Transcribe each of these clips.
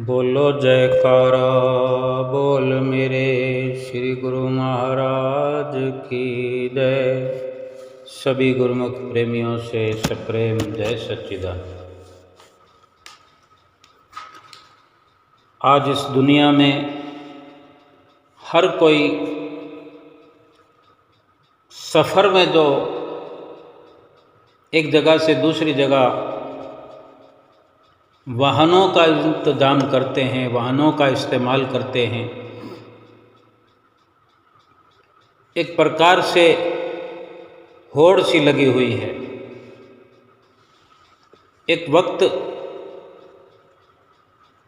बोलो जयकारा बोल मेरे श्री गुरु महाराज की जय। सभी गुरुमुख प्रेमियों से सप्रेम जय सच्चिदानंद। आज इस दुनिया में हर कोई सफ़र में जो एक जगह से दूसरी जगह वाहनों का इंतज़ाम करते हैं, वाहनों का इस्तेमाल करते हैं, एक प्रकार से होड़ सी लगी हुई है। एक वक्त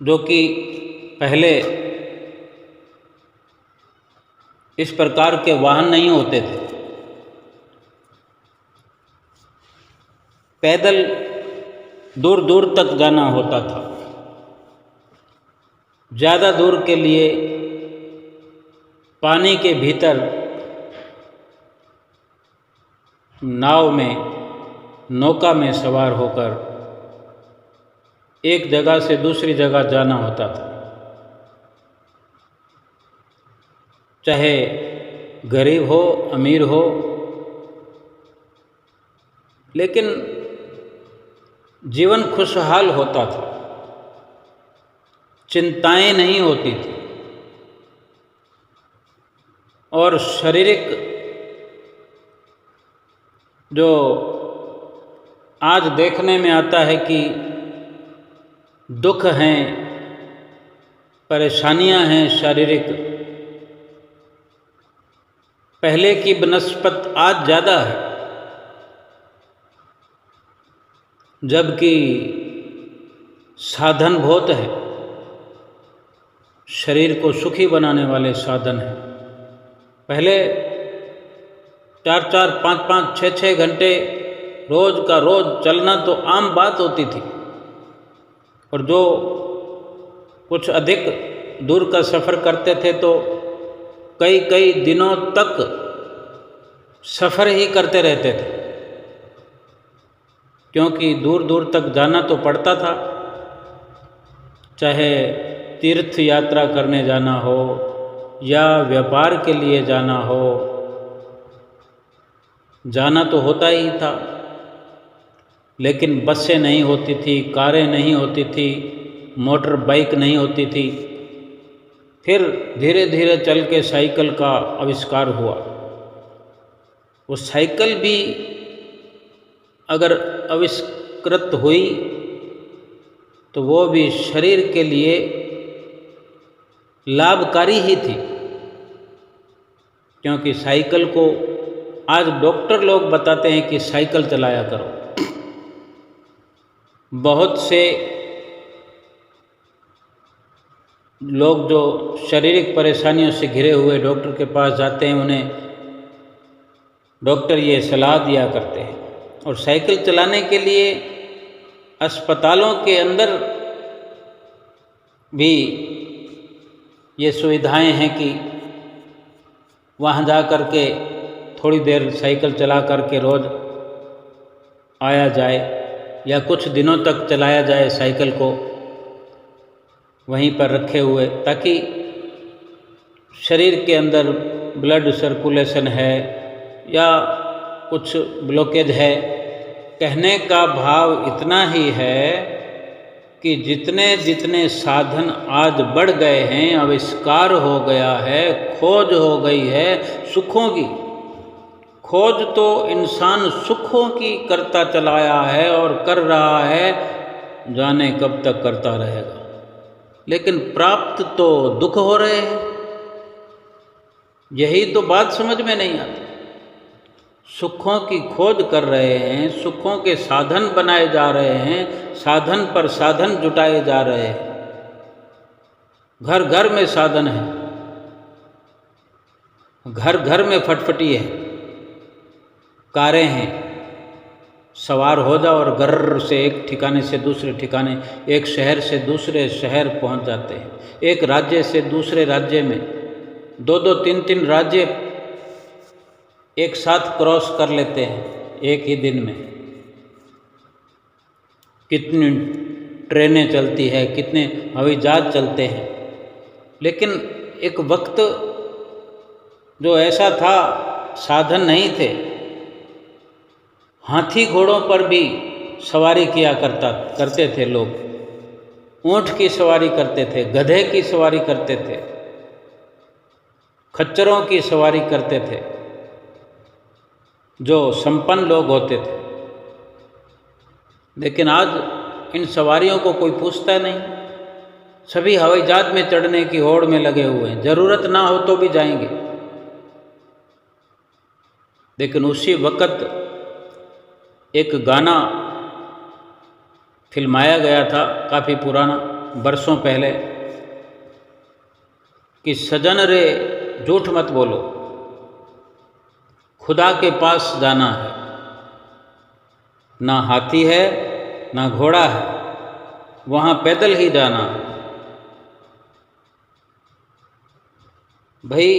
जो कि पहले इस प्रकार के वाहन नहीं होते थे, पैदल दूर दूर तक जाना होता था। ज़्यादा दूर के लिए पानी के भीतर नाव में, नौका में सवार होकर एक जगह से दूसरी जगह जाना होता था। चाहे गरीब हो, अमीर हो, लेकिन जीवन खुशहाल होता था, चिंताएं नहीं होती थी और शारीरिक जो आज देखने में आता है कि दुख हैं, परेशानियां हैं शारीरिक, पहले की बनस्पत आज ज़्यादा है, जबकि साधन बहुत है, शरीर को सुखी बनाने वाले साधन हैं। पहले 4-4, 5-5, 6-6 घंटे रोज का रोज चलना तो आम बात होती थी, और जो कुछ अधिक दूर का सफ़र करते थे तो कई कई दिनों तक सफ़र ही करते रहते थे, क्योंकि दूर दूर तक जाना तो पड़ता था। चाहे तीर्थ यात्रा करने जाना हो या व्यापार के लिए जाना हो, जाना तो होता ही था। लेकिन बसें नहीं होती थी, कारें नहीं होती थी, मोटर बाइक नहीं होती थी। फिर धीरे धीरे चल के साइकिल का आविष्कार हुआ। वो साइकिल भी अगर आविष्कृत हुई तो वो भी शरीर के लिए लाभकारी ही थी, क्योंकि साइकिल को आज डॉक्टर लोग बताते हैं कि साइकिल चलाया करो। बहुत से लोग जो शारीरिक परेशानियों से घिरे हुए डॉक्टर के पास जाते हैं, उन्हें डॉक्टर ये सलाह दिया करते हैं। और साइकिल चलाने के लिए अस्पतालों के अंदर भी ये सुविधाएं हैं कि वहाँ जा कर के थोड़ी देर साइकिल चला कर के रोज़ आया जाए, या कुछ दिनों तक चलाया जाए साइकिल को वहीं पर रखे हुए, ताकि शरीर के अंदर ब्लड सर्कुलेशन है या कुछ ब्लॉकेज है। कहने का भाव इतना ही है कि जितने जितने साधन आज बढ़ गए हैं, आविष्कार हो गया है, खोज हो गई है सुखों की। खोज तो इंसान सुखों की करता चलाया है और कर रहा है, जाने कब तक करता रहेगा। लेकिन प्राप्त तो दुख हो रहे हैं। यही तो बात समझ में नहीं आती। सुखों की खोज कर रहे हैं, सुखों के साधन बनाए जा रहे हैं, साधन पर साधन जुटाए जा रहे हैं। घर घर में साधन है, घर घर में फटफटी है, कारें हैं। सवार हो जाओ और गर्र से एक ठिकाने से दूसरे ठिकाने, एक शहर से दूसरे शहर पहुंच जाते हैं। एक राज्य से दूसरे राज्य में 2-2, 3-3 राज्य एक साथ क्रॉस कर लेते हैं एक ही दिन में। कितनी ट्रेनें चलती है, कितने हवाई जहाज चलते हैं। लेकिन एक वक्त जो ऐसा था, साधन नहीं थे, हाथी घोड़ों पर भी सवारी किया करते थे लोग, ऊँट की सवारी करते थे, गधे की सवारी करते थे, खच्चरों की सवारी करते थे, जो संपन्न लोग होते थे। लेकिन आज इन सवारियों को कोई पूछता नहीं, सभी हवाई जहाज में चढ़ने की होड़ में लगे हुए हैं, जरूरत ना हो तो भी जाएंगे। लेकिन उसी वक्त एक गाना फिल्माया गया था, काफ़ी पुराना, बरसों पहले, कि सजन रे झूठ मत बोलो, खुदा के पास जाना है, ना हाथी है ना घोड़ा है, वहाँ पैदल ही जाना है। भाई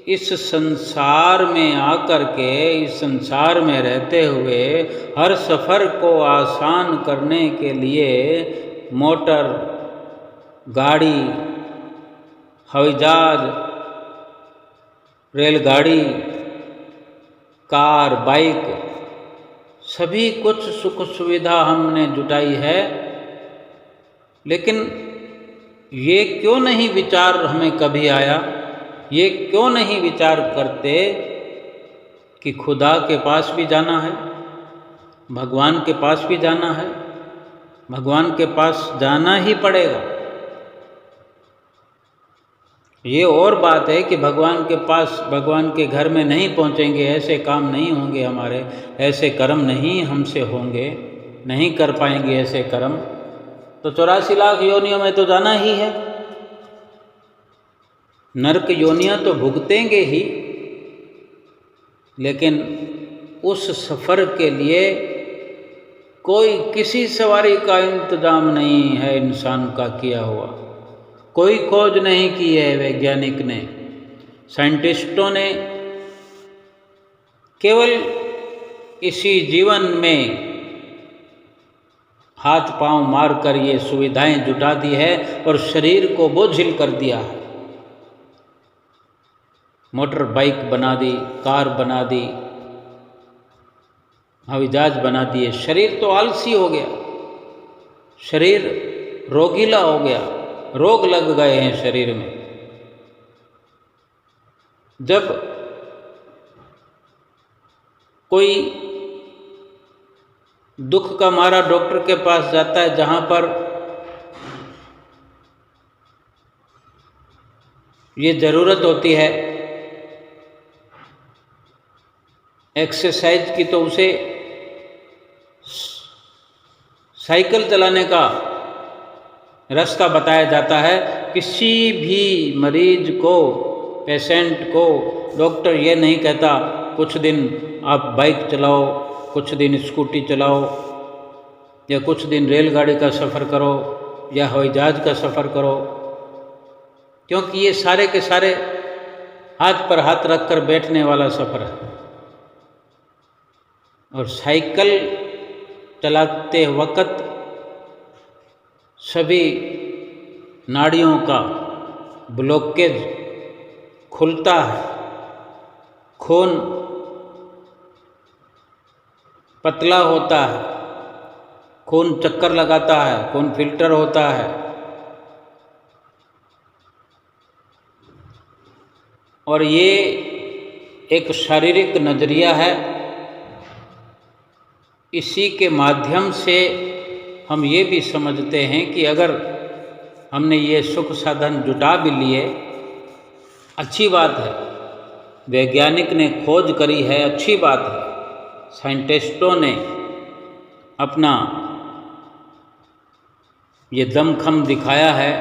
इस संसार में आकर के, इस संसार में रहते हुए हर सफ़र को आसान करने के लिए मोटर, गाड़ी, हवाई जहाज, रेलगाड़ी, कार, बाइक, सभी कुछ सुख सुविधा हमने जुटाई है। लेकिन ये क्यों नहीं विचार हमें कभी आया, ये क्यों नहीं विचार करते कि खुदा के पास भी जाना है, भगवान के पास भी जाना है, भगवान के पास जाना ही पड़ेगा। ये और बात है कि भगवान के पास, भगवान के घर में नहीं पहुंचेंगे, ऐसे काम नहीं होंगे हमारे, ऐसे कर्म नहीं हमसे होंगे, नहीं कर पाएंगे ऐसे कर्म, तो 84 लाख योनियों में तो जाना ही है। नरक योनियां तो भुगतेंगे ही, लेकिन उस सफ़र के लिए कोई किसी सवारी का इंतजाम नहीं है इंसान का किया हुआ, कोई खोज नहीं की है वैज्ञानिक ने, साइंटिस्टों ने केवल इसी जीवन में हाथ पांव मारकर ये सुविधाएं जुटा दी है और शरीर को बोझिल कर दिया है। मोटर बाइक बना दी, कार बना दी, हवाई जहाज बना दिए, शरीर तो आलसी हो गया, शरीर रोगीला हो गया, रोग लग गए हैं शरीर में। जब कोई दुख का मारा डॉक्टर के पास जाता है, जहाँ पर ये ज़रूरत होती है एक्सरसाइज की, तो उसे साइकिल चलाने का रास्ता बताया जाता है। किसी भी मरीज को, पेशेंट को डॉक्टर ये नहीं कहता कुछ दिन आप बाइक चलाओ, कुछ दिन स्कूटी चलाओ, या कुछ दिन रेलगाड़ी का सफ़र करो, या हवाई जहाज का सफ़र करो, क्योंकि ये सारे के सारे हाथ पर हाथ रखकर बैठने वाला सफ़र है। और साइकिल चलाते वक्त सभी नाड़ियों का ब्लॉकेज खुलता है, खून पतला होता है, खून चक्कर लगाता है, खून फिल्टर होता है, और ये एक शारीरिक नज़रिया है। इसी के माध्यम से हम ये भी समझते हैं कि अगर हमने ये सुख साधन जुटा भी लिए, अच्छी बात है, वैज्ञानिक ने खोज करी है, अच्छी बात है, साइंटिस्टों ने अपना ये दमखम दिखाया है,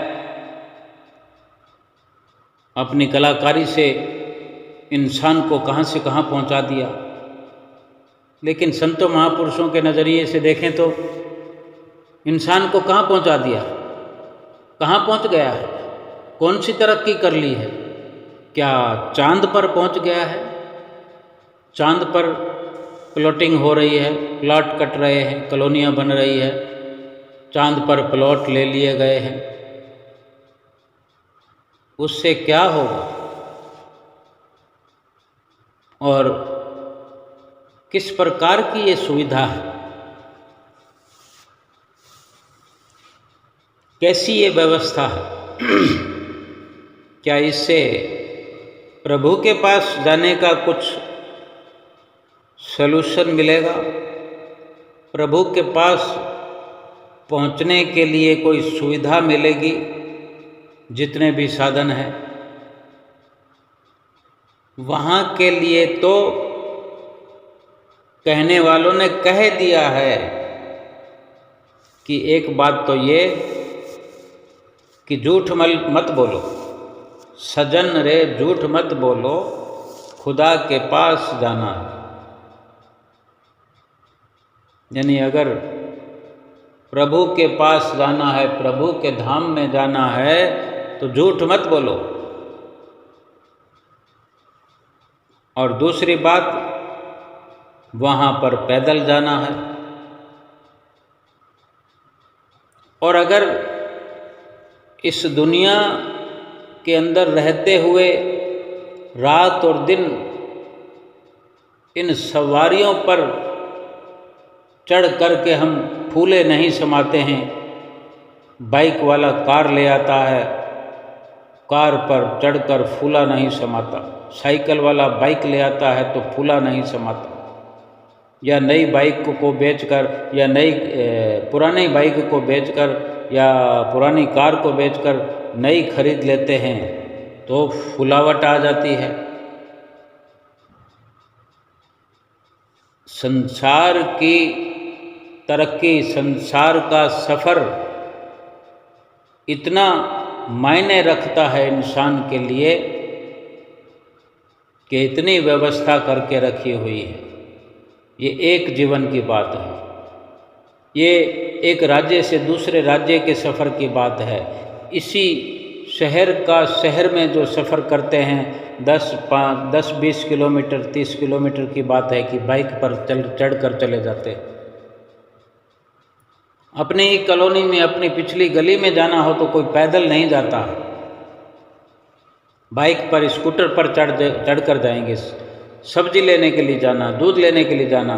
अपनी कलाकारी से इंसान को कहाँ से कहाँ पहुँचा दिया। लेकिन संतों महापुरुषों के नज़रिए से देखें तो इंसान को कहाँ पहुँचा दिया, कहाँ पहुँच गया है, कौन सी तरक्की कर ली है? क्या चांद पर पहुँच गया है? चांद पर प्लॉटिंग हो रही है, प्लॉट कट रहे हैं, कॉलोनियाँ बन रही है, चांद पर प्लॉट ले लिए गए हैं, उससे क्या होगा और किस प्रकार की ये सुविधा है, कैसी ये व्यवस्था है? क्या इससे प्रभु के पास जाने का कुछ सलूशन मिलेगा? प्रभु के पास पहुंचने के लिए कोई सुविधा मिलेगी? जितने भी साधन हैं वहाँ के लिए तो कहने वालों ने कह दिया है कि एक बात तो ये कि झूठ मत बोलो, सजन रे झूठ मत बोलो, खुदा के पास जाना है। यानी अगर प्रभु के पास जाना है, प्रभु के धाम में जाना है, तो झूठ मत बोलो। और दूसरी बात, वहाँ पर पैदल जाना है। और अगर इस दुनिया के अंदर रहते हुए रात और दिन इन सवारियों पर चढ़ करके हम फूले नहीं समाते हैं, बाइक वाला कार ले आता है, कार पर चढ़कर फूला नहीं समाता, साइकिल वाला बाइक ले आता है तो फूला नहीं समाता, या नई बाइक को बेचकर या पुरानी बाइक को बेचकर या पुरानी कार को बेचकर नई खरीद लेते हैं तो फुलावट आ जाती है। संसार की तरक्की, संसार का सफ़र इतना मायने रखता है इंसान के लिए कि इतनी व्यवस्था करके रखी हुई है। ये एक जीवन की बात है, ये एक राज्य से दूसरे राज्य के सफ़र की बात है। इसी शहर में जो सफ़र करते हैं 10-20 किलोमीटर 30 किलोमीटर की बात है कि बाइक पर चढ़कर चले जाते हैं। अपनी ही कॉलोनी में, अपनी पिछली गली में जाना हो तो कोई पैदल नहीं जाता, बाइक पर स्कूटर पर चढ़कर जाएंगे। सब्जी लेने के लिए जाना, दूध लेने के लिए जाना,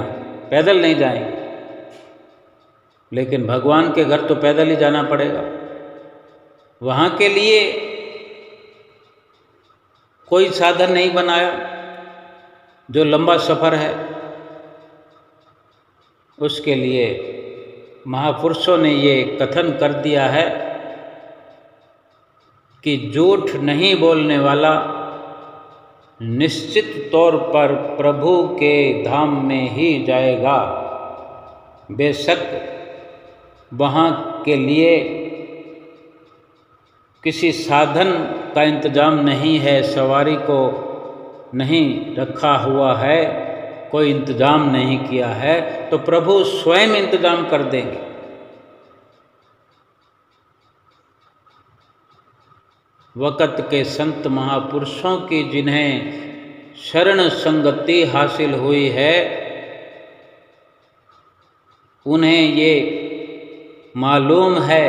पैदल नहीं जाएंगे। लेकिन भगवान के घर तो पैदल ही जाना पड़ेगा। वहाँ के लिए कोई साधन नहीं बनाया। जो लंबा सफ़र है उसके लिए महापुरुषों ने ये कथन कर दिया है कि झूठ नहीं बोलने वाला निश्चित तौर पर प्रभु के धाम में ही जाएगा। बेशक वहाँ के लिए किसी साधन का इंतज़ाम नहीं है, सवारी को नहीं रखा हुआ है, कोई इंतज़ाम नहीं किया है, तो प्रभु स्वयं इंतज़ाम कर देंगे। वक़्त के संत महापुरुषों की जिन्हें शरण संगति हासिल हुई है, उन्हें ये मालूम है,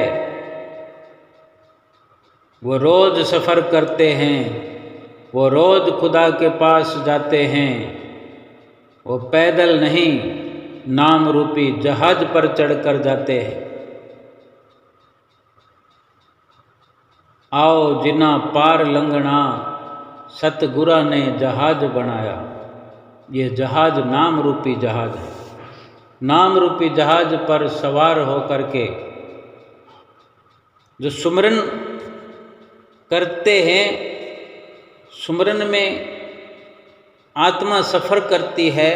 वो रोज़ सफ़र करते हैं, वो रोज़ खुदा के पास जाते हैं, वो पैदल नहीं नाम रूपी जहाज पर चढ़कर जाते हैं। आओ जिना पार लंघना सतगुरा ने जहाज बनाया। ये जहाज नाम रूपी जहाज है। नाम रूपी जहाज पर सवार होकर के जो सुमरन करते हैं, सुमरन में आत्मा सफ़र करती है।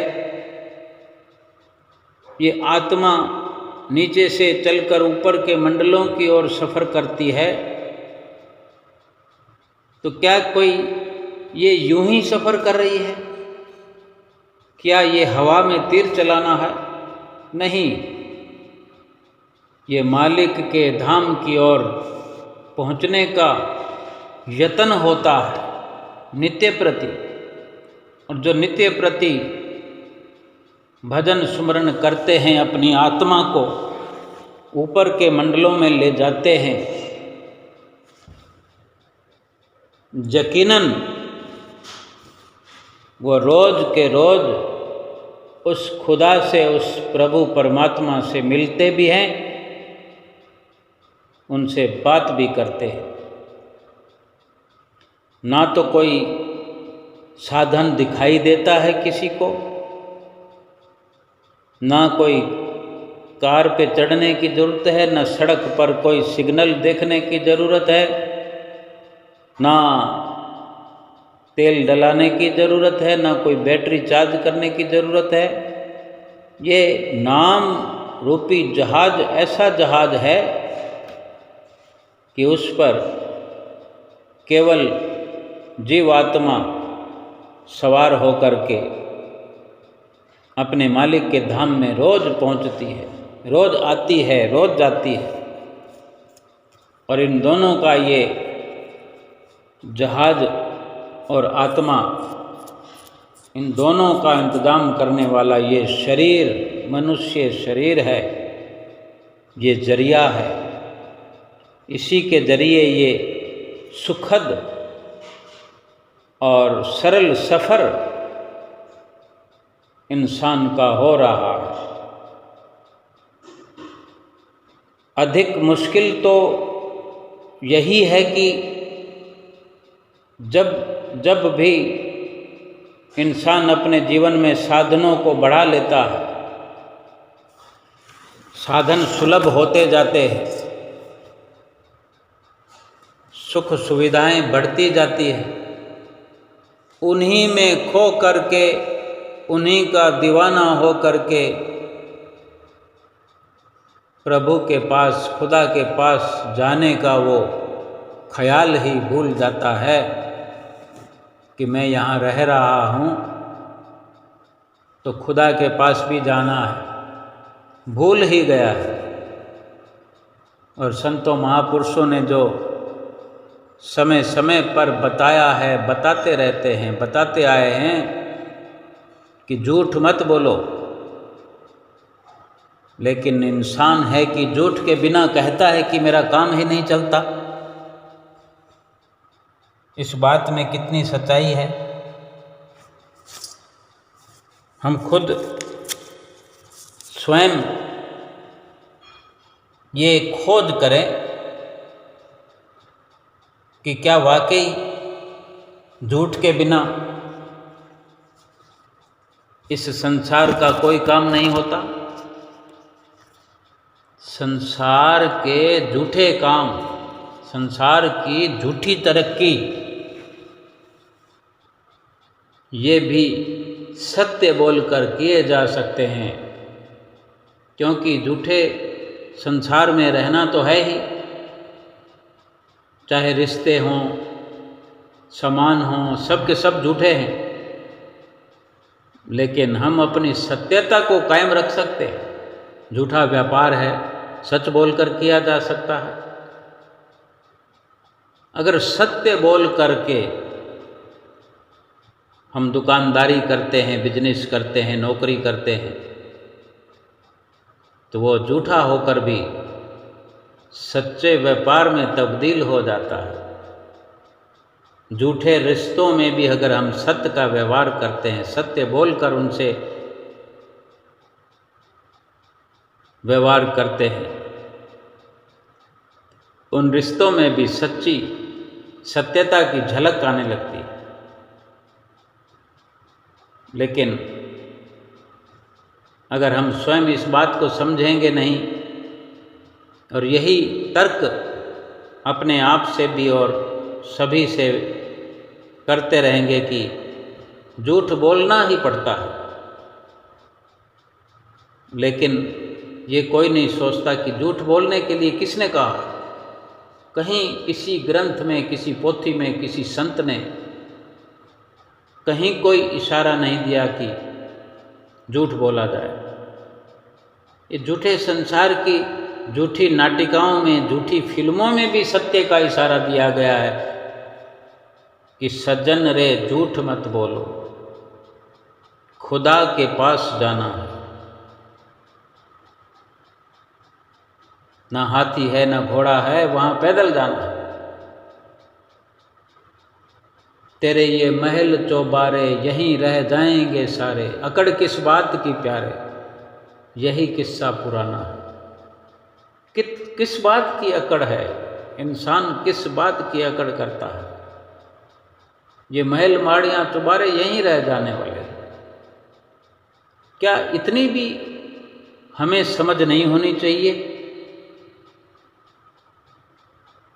ये आत्मा नीचे से चलकर ऊपर के मंडलों की ओर सफ़र करती है। तो क्या कोई ये यूं ही सफ़र कर रही है? क्या ये हवा में तीर चलाना है? नहीं, ये मालिक के धाम की ओर पहुँचने का यत्न होता है नित्य प्रति। और जो नित्य प्रति भजन सुमरन करते हैं अपनी आत्मा को, ऊपर के मंडलों में ले जाते हैं, यकीनन वो रोज के रोज उस खुदा से, उस प्रभु परमात्मा से मिलते भी हैं, उनसे बात भी करते हैं। ना तो कोई साधन दिखाई देता है किसी को, ना कोई कार पे चढ़ने की ज़रूरत है, ना सड़क पर कोई सिग्नल देखने की ज़रूरत है, ना तेल डलाने की ज़रूरत है, ना कोई बैटरी चार्ज करने की ज़रूरत है। ये नाम रूपी जहाज ऐसा जहाज है कि उस पर केवल जीवात्मा सवार होकर के अपने मालिक के धाम में रोज पहुंचती है, रोज आती है, रोज जाती है। और इन दोनों का ये जहाज और आत्मा, इन दोनों का इंतज़ाम करने वाला ये शरीर, मनुष्य शरीर है, ये जरिया है। इसी के जरिए ये सुखद और सरल सफ़र इंसान का हो रहा है। अधिक मुश्किल तो यही है कि जब भी इंसान अपने जीवन में साधनों को बढ़ा लेता है, साधन सुलभ होते जाते हैं, सुख सुविधाएं बढ़ती जाती हैं, उन्हीं में खो करके, उन्हीं का दीवाना हो करके प्रभु के पास, खुदा के पास जाने का वो ख्याल ही भूल जाता है कि मैं यहाँ रह रहा हूँ तो खुदा के पास भी जाना है, भूल ही गया है। और संतों महापुरुषों ने जो समय समय पर बताया है, बताते रहते हैं, बताते आए हैं कि झूठ मत बोलो, लेकिन इंसान है कि झूठ के बिना कहता है कि मेरा काम ही नहीं चलता। इस बात में कितनी सच्चाई है। हम खुद स्वयं ये खोज करें कि क्या वाकई झूठ के बिना इस संसार का कोई काम नहीं होता। संसार के झूठे काम, संसार की झूठी तरक्की, ये भी सत्य बोलकर किए जा सकते हैं, क्योंकि झूठे संसार में रहना तो है ही। चाहे रिश्ते हों, सामान हों, सब के सब झूठे हैं, लेकिन हम अपनी सत्यता को कायम रख सकते हैं। झूठा व्यापार है, सच बोलकर किया जा सकता है। अगर सत्य बोल करके हम दुकानदारी करते हैं, बिजनेस करते हैं, नौकरी करते हैं, तो वो झूठा होकर भी सच्चे व्यापार में तब्दील हो जाता है। झूठे रिश्तों में भी अगर हम सत्य का व्यवहार करते हैं, सत्य बोलकर उनसे व्यवहार करते हैं, उन रिश्तों में भी सच्ची सत्यता की झलक आने लगती है। लेकिन अगर हम स्वयं इस बात को समझेंगे नहीं और यही तर्क अपने आप से भी और सभी से करते रहेंगे कि झूठ बोलना ही पड़ता है, लेकिन ये कोई नहीं सोचता कि झूठ बोलने के लिए किसने कहा। कहीं किसी ग्रंथ में, किसी पोथी में, किसी संत ने कहीं कोई इशारा नहीं दिया कि झूठ बोला जाए। ये झूठे संसार की झूठी नाटिकाओं में, झूठी फिल्मों में भी सत्य का इशारा दिया गया है कि सज्जन रे झूठ मत बोलो, खुदा के पास जाना है। ना हाथी है ना घोड़ा है, वहाँ पैदल जाना है। तेरे ये महल चौबारे यहीं रह जाएंगे सारे, अकड़ किस बात की प्यारे, यही किस्सा पुराना है। किस बात की अकड़ है, इंसान किस बात की अकड़ करता है। ये महल माड़ियाँ चौबारे यहीं रह जाने वाले हैं। क्या इतनी भी हमें समझ नहीं होनी चाहिए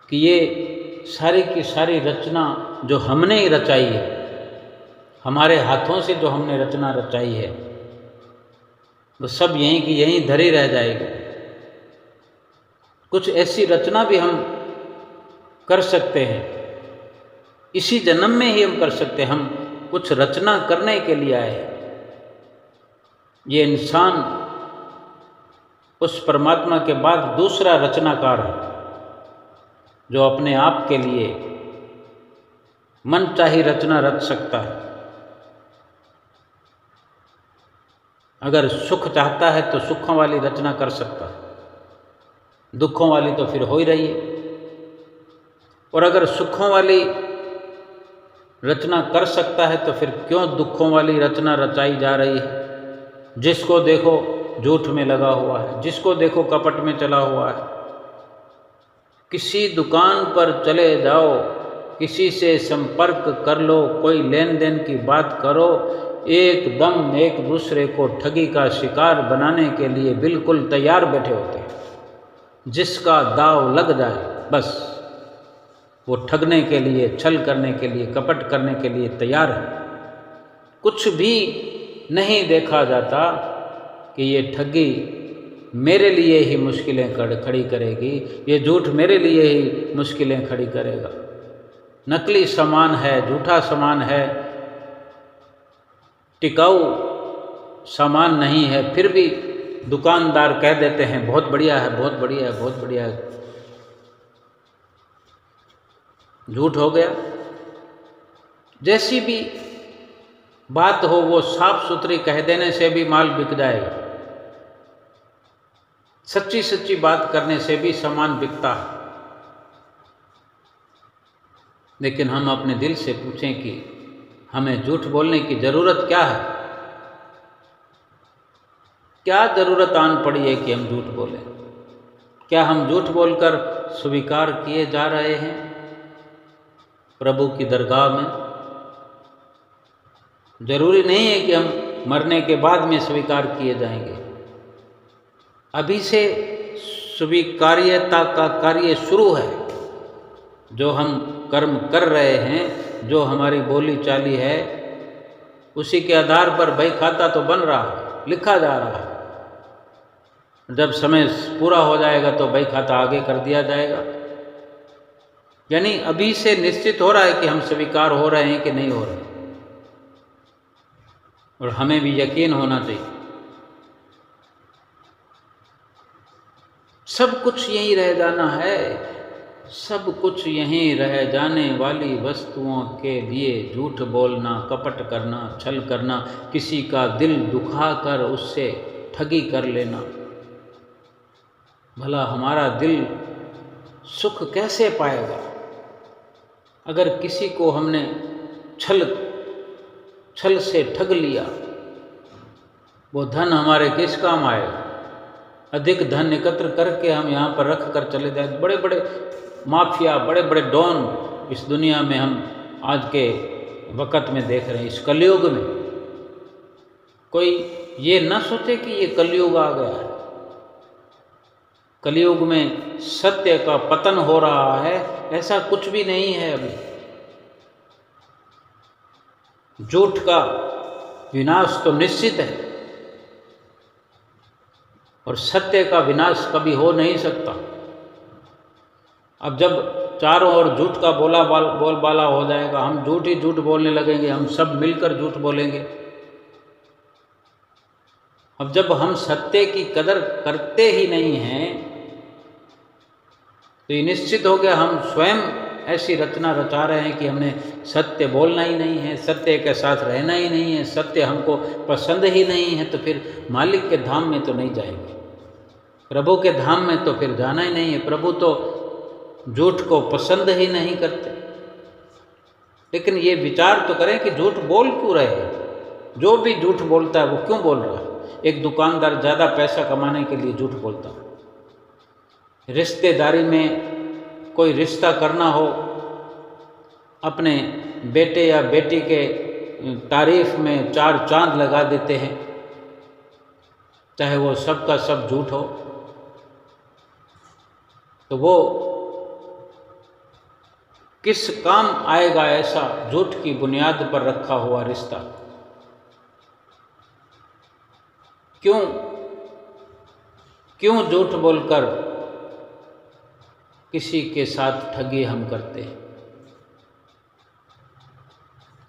कि ये सारी की सारी रचना जो हमने ही रचाई है, हमारे हाथों से जो हमने रचना रचाई है, वो सब यहीं की यहीं धरी रह जाएगी। कुछ ऐसी रचना भी हम कर सकते हैं, इसी जन्म में ही हम कर सकते हैं। हम कुछ रचना करने के लिए आए। ये इंसान उस परमात्मा के बाद दूसरा रचनाकार है, जो अपने आप के लिए मन चाही रचना रच सकता है। अगर सुख चाहता है तो सुखों वाली रचना कर सकता है, दुखों वाली तो फिर हो ही रही है। और अगर सुखों वाली रचना कर सकता है तो फिर क्यों दुखों वाली रचना रचाई जा रही है। जिसको देखो झूठ में लगा हुआ है, जिसको देखो कपट में चला हुआ है। किसी दुकान पर चले जाओ, किसी से संपर्क कर लो, कोई लेन देन की बात करो, एकदम एक दूसरे को ठगी का शिकार बनाने के लिए बिल्कुल तैयार बैठे होते हैं। जिसका दाव लग जाए बस वो ठगने के लिए, छल करने के लिए, कपट करने के लिए तैयार है। कुछ भी नहीं देखा जाता कि ये ठगी मेरे लिए ही मुश्किलें खड़ी करेगी, ये झूठ मेरे लिए ही मुश्किलें खड़ी करेगा। नकली सामान है, झूठा सामान है, टिकाऊ सामान नहीं है, फिर भी दुकानदार कह देते हैं बहुत बढ़िया है, बहुत बढ़िया है, बहुत बढ़िया है। झूठ हो गया। जैसी भी बात हो वो साफ सुथरी कह देने से भी माल बिक जाएगा। सच्ची सच्ची बात करने से भी सामान बिकता है। लेकिन हम अपने दिल से पूछें कि हमें झूठ बोलने की ज़रूरत क्या है। क्या ज़रूरत आन पड़ी है कि हम झूठ बोलें। क्या हम झूठ बोलकर स्वीकार किए जा रहे हैं प्रभु की दरगाह में। जरूरी नहीं है कि हम मरने के बाद में स्वीकार किए जाएंगे। अभी से स्वीकार्यता का कार्य शुरू है। जो हम कर्म कर रहे हैं, जो हमारी बोली चाली है, उसी के आधार पर भाई खाता तो बन रहा है, लिखा जा रहा है। जब समय पूरा हो जाएगा तो भाई खाता आगे कर दिया जाएगा। यानी अभी से निश्चित हो रहा है कि हम स्वीकार हो रहे हैं कि नहीं हो रहे। और हमें भी यकीन होना चाहिए। सब कुछ यहीं रह जाना है। सब कुछ यहीं रह जाने वाली वस्तुओं के लिए झूठ बोलना, कपट करना, छल करना, किसी का दिल दुखाकर उससे ठगी कर लेना। भला हमारा दिल सुख कैसे पाएगा अगर किसी को हमने छल से ठग लिया। वो धन हमारे किस काम आएगा। अधिक धन एकत्र करके हम यहाँ पर रख कर चले जाए। बड़े बड़े माफिया, बड़े बड़े डॉन इस दुनिया में हम आज के वक़्त में देख रहे हैं। इस कलयुग में कोई ये न सोचे कि ये कलयुग आ गया है। कलयुग में सत्य का पतन हो रहा है, ऐसा कुछ भी नहीं है। अभी झूठ का विनाश तो निश्चित है और सत्य का विनाश कभी हो नहीं सकता। अब जब चारों ओर झूठ का बोलबाला हो जाएगा, हम झूठ ही झूठ बोलने लगेंगे, हम सब मिलकर झूठ बोलेंगे। अब जब हम सत्य की कदर करते ही नहीं हैं तो ये निश्चित हो गया हम स्वयं ऐसी रचना रचा रहे हैं कि हमने सत्य बोलना ही नहीं है, सत्य के साथ रहना ही नहीं है, सत्य हमको पसंद ही नहीं है। तो फिर मालिक के धाम में तो नहीं जाएंगे। प्रभु के धाम में तो फिर जाना ही नहीं है। प्रभु तो झूठ को पसंद ही नहीं करते। लेकिन ये विचार तो करें कि झूठ बोल क्यों रहे हैं? जो भी झूठ बोलता है वो क्यों बोल रहा है? एक दुकानदार ज़्यादा पैसा कमाने के लिए झूठ बोलता है। रिश्तेदारी में कोई रिश्ता करना हो, अपने बेटे या बेटी के तारीफ में 4 चांद लगा देते हैं, चाहे वो सब का सब झूठ हो। तो वो किस काम आएगा ऐसा झूठ की बुनियाद पर रखा हुआ रिश्ता? क्यों झूठ बोलकर किसी के साथ ठगी हम करते हैं?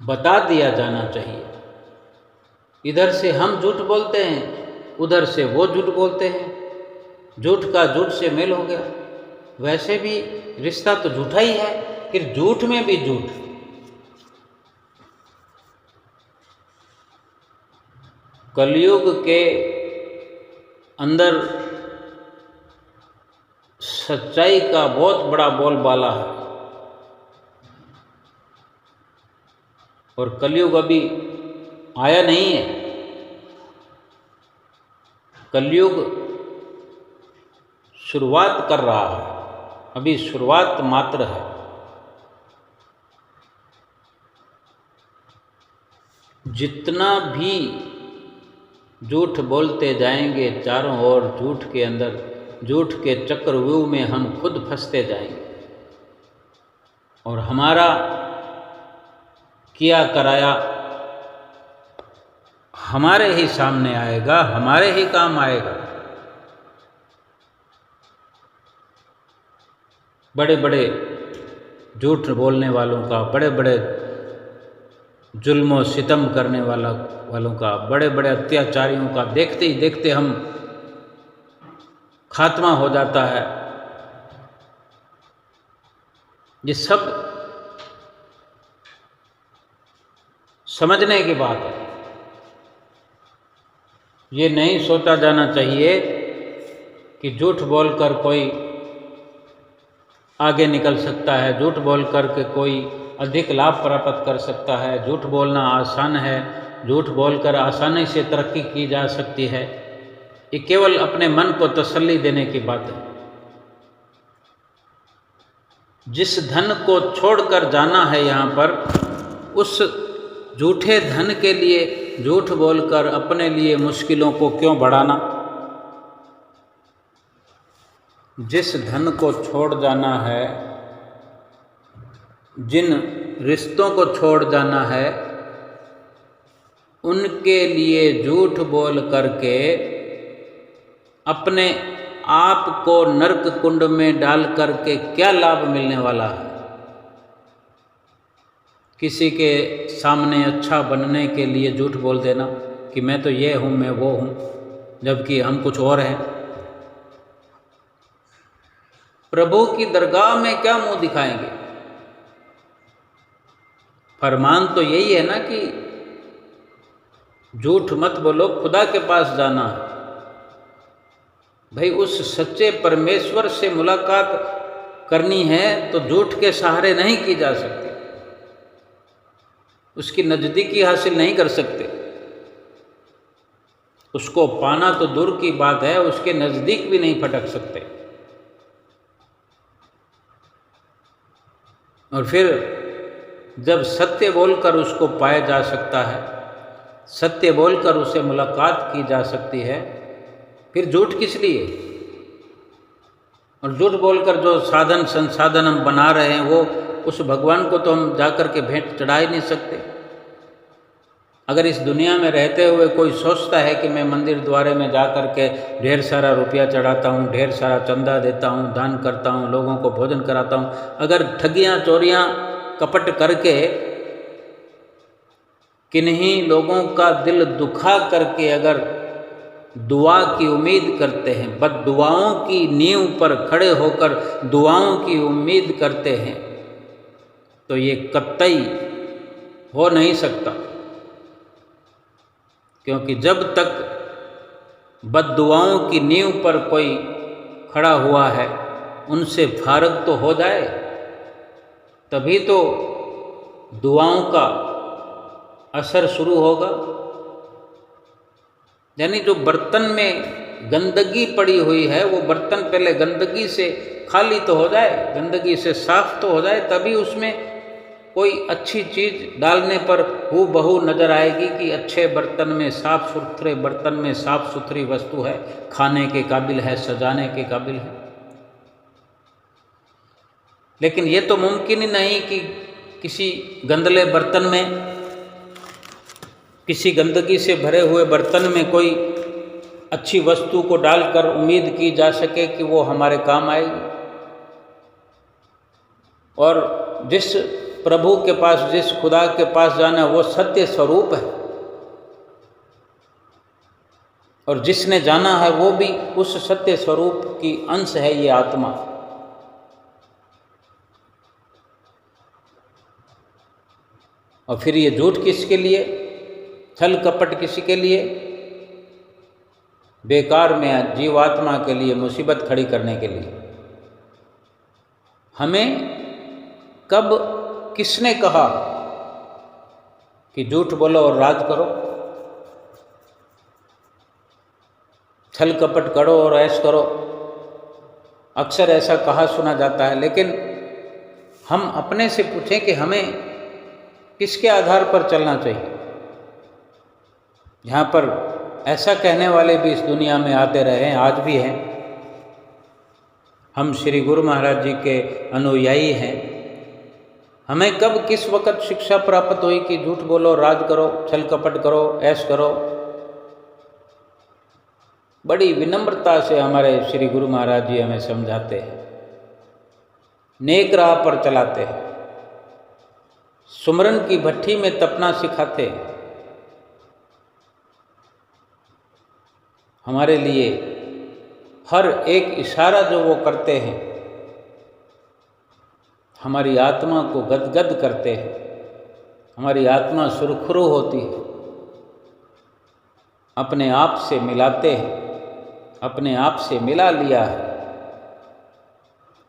बता दिया जाना चाहिए। इधर से हम झूठ बोलते हैं, उधर से वो झूठ बोलते हैं, झूठ का झूठ से मेल हो गया। वैसे भी रिश्ता तो झूठा ही है, फिर झूठ में भी झूठ। कलयुग के अंदर सच्चाई का बहुत बड़ा बोलबाला है, और कलयुग अभी आया नहीं है। कलयुग शुरुआत कर रहा है, अभी शुरुआत मात्र है। जितना भी झूठ बोलते जाएंगे चारों ओर, झूठ के अंदर, झूठ के चक्रव्यूह में हम खुद फंसते जाएंगे, और हमारा किया कराया हमारे ही सामने आएगा, हमारे ही काम आएगा। बड़े बड़े झूठ बोलने वालों का, बड़े बड़े जुल्म सितम करने वालों का, बड़े बड़े अत्याचारियों का देखते ही देखते हम खात्मा हो जाता है। ये सब समझने की बात है। ये नहीं सोचा जाना चाहिए कि झूठ बोलकर कोई आगे निकल सकता है, झूठ बोलकर के कोई अधिक लाभ प्राप्त कर सकता है, झूठ बोलना आसान है, झूठ बोलकर आसानी से तरक्की की जा सकती है। ये केवल अपने मन को तसल्ली देने की बात है। जिस धन को छोड़कर जाना है यहाँ पर, उस झूठे धन के लिए झूठ बोलकर अपने लिए मुश्किलों को क्यों बढ़ाना? जिस धन को छोड़ जाना है, जिन रिश्तों को छोड़ जाना है, उनके लिए झूठ बोल करके अपने आप को नरक कुंड में डाल करके क्या लाभ मिलने वाला है? किसी के सामने अच्छा बनने के लिए झूठ बोल देना कि मैं तो ये हूँ, मैं वो हूँ, जबकि हम कुछ और हैं। प्रभु की दरगाह में क्या मुंह दिखाएंगे? फरमान तो यही है ना कि झूठ मत बोलो, खुदा के पास जाना है। भाई, उस सच्चे परमेश्वर से मुलाकात करनी है तो झूठ के सहारे नहीं की जा सकती, उसकी नज़दीकी हासिल नहीं कर सकते। उसको पाना तो दूर की बात है, उसके नज़दीक भी नहीं फटक सकते। और फिर जब सत्य बोलकर उसको पाया जा सकता है, सत्य बोलकर उससे मुलाकात की जा सकती है, फिर झूठ किस लिए? और झूठ बोलकर जो साधन संसाधन हम बना रहे हैं, वो उस भगवान को तो हम जाकर के भेंट चढ़ा ही नहीं सकते। अगर इस दुनिया में रहते हुए कोई सोचता है कि मैं मंदिर द्वारे में जा कर के ढेर सारा रुपया चढ़ाता हूँ, ढेर सारा चंदा देता हूँ, दान करता हूँ, लोगों को भोजन कराता हूँ, अगर ठगियाँ चोरियाँ कपट करके किन्हीं लोगों का दिल दुखा करके अगर दुआ की उम्मीद करते हैं, बद दुआओं की नींव पर खड़े होकर दुआओं की उम्मीद करते हैं, तो ये कतई हो नहीं सकता। क्योंकि जब तक बद्दुआओं की नींव पर कोई खड़ा हुआ है, उनसे फारग तो हो जाए, तभी तो दुआओं का असर शुरू होगा। यानी जो बर्तन में गंदगी पड़ी हुई है, वो बर्तन पहले गंदगी से खाली तो हो जाए, गंदगी से साफ तो हो जाए, तभी उसमें कोई अच्छी चीज़ डालने पर हूबहू नज़र आएगी कि अच्छे बर्तन में, साफ सुथरे बर्तन में साफ सुथरी वस्तु है, खाने के काबिल है, सजाने के काबिल है। लेकिन ये तो मुमकिन ही नहीं कि किसी गंदले बर्तन में, किसी गंदगी से भरे हुए बर्तन में कोई अच्छी वस्तु को डालकर उम्मीद की जा सके कि वो हमारे काम आएगी। और जिस प्रभु के पास, जिस खुदा के पास जाना, वो सत्य स्वरूप है, और जिसने जाना है वो भी उस सत्य स्वरूप की अंश है, ये आत्मा। और फिर ये झूठ किसके लिए, छल कपट किसी के लिए? बेकार में जीवात्मा के लिए, मुसीबत खड़ी करने के लिए। हमें कब किसने कहा कि झूठ बोलो और राज करो, छल कपट करो और ऐश करो? अक्सर ऐसा कहा सुना जाता है, लेकिन हम अपने से पूछें कि हमें किसके आधार पर चलना चाहिए? यहाँ पर ऐसा कहने वाले भी इस दुनिया में आते रहे हैं, आज भी हैं। हम श्री गुरु महाराज जी के अनुयायी हैं। हमें कब किस वक़्त शिक्षा प्राप्त हुई कि झूठ बोलो, राज करो, छल कपट करो, ऐश करो? बड़ी विनम्रता से हमारे श्री गुरु महाराज जी हमें समझाते हैं, नेक राह पर चलाते हैं, सुमरन की भट्ठी में तपना सिखाते हैं। हमारे लिए हर एक इशारा जो वो करते हैं, हमारी आत्मा को गदगद करते हैं, हमारी आत्मा सुरखुरु होती है, अपने आप से मिलाते हैं, अपने आप से मिला लिया है।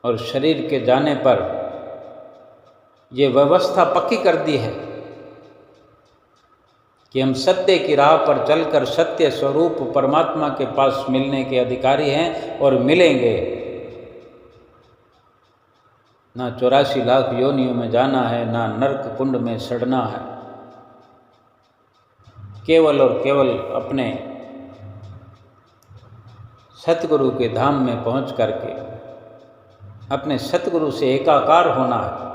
और शरीर के जाने पर ये व्यवस्था पक्की कर दी है कि हम सत्य की राह पर चलकर सत्य स्वरूप परमात्मा के पास मिलने के अधिकारी हैं और मिलेंगे। ना 84 लाख योनियों में जाना है, ना नरक कुंड में सड़ना है। केवल और केवल अपने सतगुरु के धाम में पहुंच करके अपने सतगुरु से एकाकार होना है।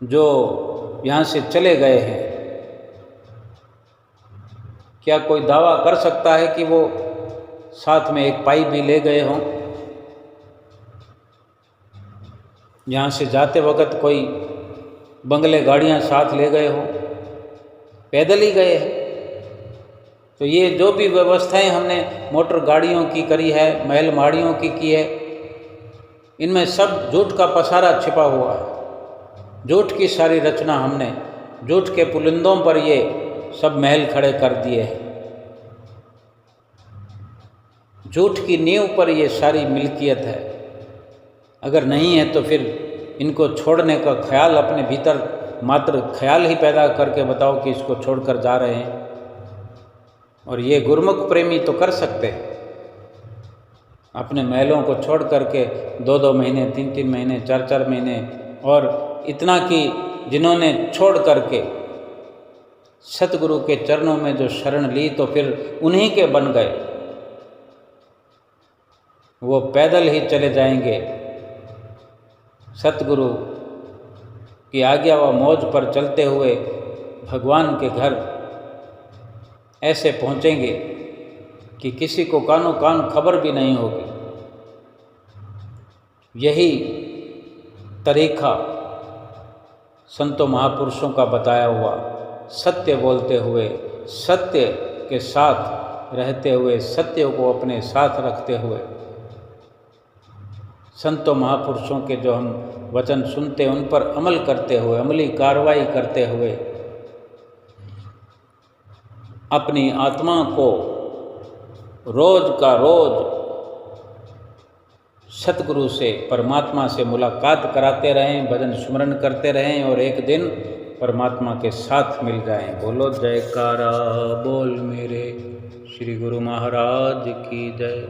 जो यहाँ से चले गए हैं, क्या कोई दावा कर सकता है कि वो साथ में एक पाई भी ले गए हों? यहाँ से जाते वक्त कोई बंगले गाड़ियाँ साथ ले गए हों? पैदल ही गए हैं। तो ये जो भी व्यवस्थाएं हमने मोटर गाड़ियों की करी है, महल माड़ियों की है, इनमें सब झूठ का पसारा छिपा हुआ है। झूठ की सारी रचना हमने, झूठ के पुलिंदों पर ये सब महल खड़े कर दिए हैं। झूठ की नींव पर ये सारी मिल्कियत है। अगर नहीं है तो फिर इनको छोड़ने का ख्याल अपने भीतर मात्र ख्याल ही पैदा करके बताओ कि इसको छोड़कर जा रहे हैं। और ये गुरमुख प्रेमी तो कर सकते हैं, अपने महलों को छोड़ करके 2-2 महीने, 3-3 महीने, 4-4 महीने, और इतना कि जिन्होंने छोड़ करके सतगुरु के चरणों में जो शरण ली तो फिर उन्हीं के बन गए। वो पैदल ही चले जाएंगे, सतगुरु की आज्ञा व मौज पर चलते हुए भगवान के घर ऐसे पहुँचेंगे कि किसी को कानो कान खबर भी नहीं होगी। यही तरीका संतों महापुरुषों का बताया हुआ, सत्य बोलते हुए, सत्य के साथ रहते हुए, सत्य को अपने साथ रखते हुए, संतों महापुरुषों के जो हम वचन सुनते उन पर अमल करते हुए, अमली कार्रवाई करते हुए अपनी आत्मा को रोज का रोज सतगुरु से, परमात्मा से मुलाकात कराते रहें, भजन स्मरण करते रहें और एक दिन परमात्मा के साथ मिल जाएं। बोलो जयकारा बोल मेरे श्री गुरु महाराज की जय।